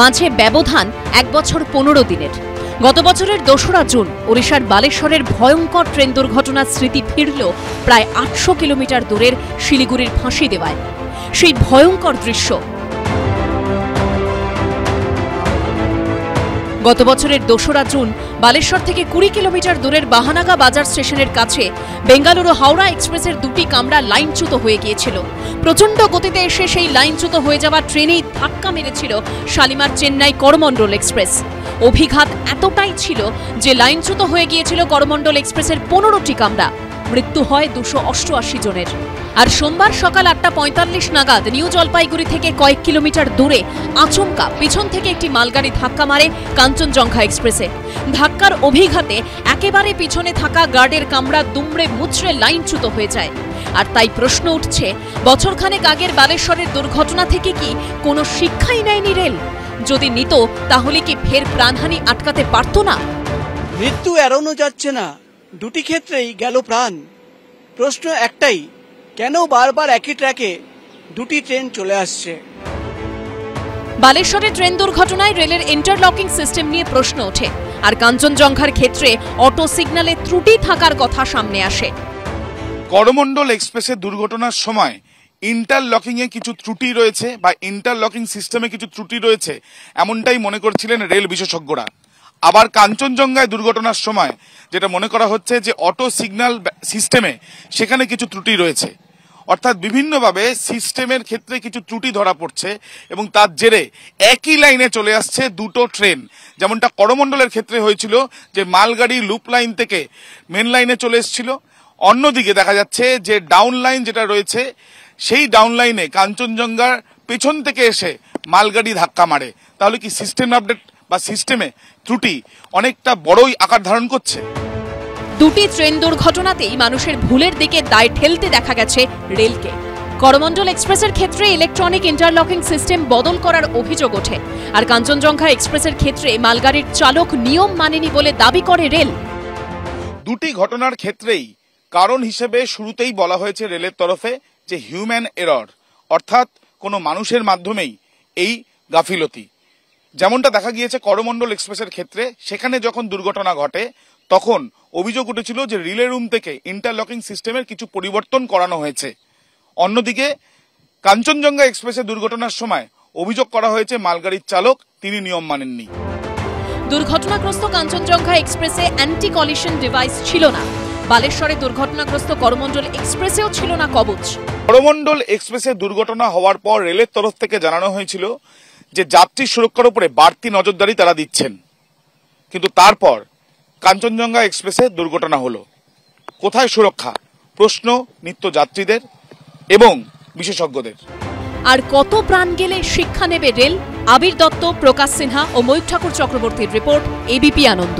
মাঝে ব্যবধান 1 বছর 15 দিনের। গত বছরের 2রা জুন ওড়িশার বালেশ্বরের ভয়ঙ্কর ট্রেন দুর্ঘটনার স্মৃতি ফিরল প্রায় 800 কিলোমিটার দূরের শিলিগুড়ির ফাঁসি দেওয়ায়। সেই ভয়ঙ্কর দৃশ্য গত বছরের 2রা জুন বালেশ্বর থেকে 20 কিলোমিটার দূরের বাহানাগা বাজার স্টেশনের কাছে বেঙ্গালুরু হাওড়া এক্সপ্রেসের 2টি কামরা লাইনচ্যুত হয়ে গিয়েছিল। প্রচণ্ড গতিতে এসে সেই লাইনচ্যুত হয়ে যাওয়া ট্রেনেই ধাক্কা মেরেছিল শালিমার চেন্নাই করমণ্ডল এক্সপ্রেস। অভিঘাত এতটাই ছিল যে লাইনচ্যুত হয়ে গিয়েছিল করমণ্ডল এক্সপ্রেসের 15টি কামরা। মৃত্যু হয় 288 জনের। আর সোমবার সকাল 8:45 নাগাদ নিউ জলপাইগুড়ি থেকে কয়েক কিলোমিটার দূরে আচমকা পিছন থেকে একটি মালগাড়ি ধাক্কা মারে কাঞ্চনজঙ্ঘা এক্সপ্রেসে। ধাক্কার অভিঘাতে একেবারে পিছনে থাকা গার্ডের কামরা দুমড়ে মুচড়ে লাইনচ্যুত হয়ে যায়। আর তাই প্রশ্ন উঠছে, বছরখানেক আগের বালেশ্বরের দুর্ঘটনা থেকে কি কোনো শিক্ষাই নেয়নি রেল? যদি নিত তাহলে কি ফের প্রাণহানি আটকাতে পারত না? মৃত্যু এড়ানো যাচ্ছে না, দুটি ক্ষেত্রেই গেল প্রাণ। প্রশ্ন একটাই, কেন বারবার একই ট্র্যাকে দুটি ট্রেন চলে আসছে? বালেশ্বরের ট্রেন দুর্ঘটনায় রেলের ইন্টারলকিং সিস্টেম নিয়ে প্রশ্ন ওঠে। আর কাঞ্চনজঙ্ঘার ক্ষেত্রে অটো সিগন্যালে ত্রুটি থাকার কথা সামনে আসে। করমণ্ডল এক্সপ্রেসের দুর্ঘটনার সময় ইন্টারলকিং এ কিছু ত্রুটি রয়েছে বা ইন্টারলকিং সিস্টেমে কিছু ত্রুটি রয়েছে, এমনটাই মনে করছিলেন রেল বিশেষজ্ঞরা। আবার কাঞ্চনজঙ্ঘায় দুর্ঘটনার সময় যেটা মনে করা হচ্ছে যে অটো সিগন্যাল সিস্টেমে সেখানে কিছু ত্রুটি রয়েছে। অর্থাৎ বিভিন্নভাবে সিস্টেমের ক্ষেত্রে কিছু ত্রুটি ধরা পড়ছে এবং তার জেরে একই লাইনে চলে আসছে দুটো ট্রেন। যেমনটা করমণ্ডলের ক্ষেত্রে হয়েছিল যে মালগাড়ি লুপ লাইন থেকে মেন লাইনে চলে এসেছিল। অন্যদিকে দেখা যাচ্ছে যে ডাউন লাইন যেটা রয়েছে সেই ডাউন লাইনে কাঞ্চনজঙ্ঘার পেছন থেকে এসে মালগাড়ি ধাক্কা মারে। তাহলে কি সিস্টেম আপডেট বা সিস্টেমে ত্রুটি অনেকটা বড়ই আকার ধারণ করছে? দুটি ট্রেন দুর্ঘটনাতেই মানুষের ভুলের দিকে দায় ঠেলতে দেখা গেছে রেলকে। করমণ্ডল এক্সপ্রেসের ক্ষেত্রে ইলেকট্রনিক ইন্টারলকিং সিস্টেম বদল করার অভিযোগ ওঠে। আর কাঞ্চনজঙ্ঘা এক্সপ্রেসের ক্ষেত্রে মালগাড়ির চালক নিয়ম মানেনি বলে দাবি করে রেল। দুটি ঘটনার ক্ষেত্রেই কারণ হিসেবে শুরুতেই বলা হয়েছে রেলের তরফে যে হিউম্যান এরর, অর্থাৎ কোনো মানুষের মাধ্যমেই এই গাফিলতি। যেমনটা দেখা গিয়েছে করমণ্ডল এক্সপ্রেসের ক্ষেত্রে, সেখানে যখন দুর্ঘটনা ঘটে তখন অভিযোগ উঠেছিল যে রিলে রুম থেকে ইন্টারলকিং সিস্টেমের কিছু পরিবর্তন করানো হয়েছে। অন্যদিকে কাঞ্চনজঙ্ঘা এক্সপ্রেসের দুর্ঘটনার সময় অভিযোগ করা হয়েছে মালগাড়ির চালক তিনি নিয়ম মানেননি। দুর্ঘটনাগ্রস্ত কাঞ্চনজঙ্ঘা এক্সপ্রেসে অ্যান্টি কলিশন ডিভাইস ছিল না। বালেশ্বরে দুর্ঘটনাগ্রস্ত করমণ্ডল এক্সপ্রেসেও ছিল না কবচ। করমণ্ডল এক্সপ্রেসের দুর্ঘটনা হওয়ার পর রেলের তরফ থেকে জানানো হয়েছিল যে যাত্রী সুরক্ষার উপরে বাড়তি নজরদারি তারা দিচ্ছেন। কিন্তু তারপর কাঞ্চনজঙ্ঘা এক্সপ্রেসে দুর্ঘটনা হলো। কোথায় সুরক্ষা? প্রশ্ন নিত্য যাত্রীদের এবং বিশেষজ্ঞদের। আর কত প্রাণ গেলে শিক্ষা নেবে রেল? আবির দত্ত, প্রকাশ সিনহা ও ময়ূর ঠাকুর চক্রবর্তীর রিপোর্ট, এবিপি আনন্দ।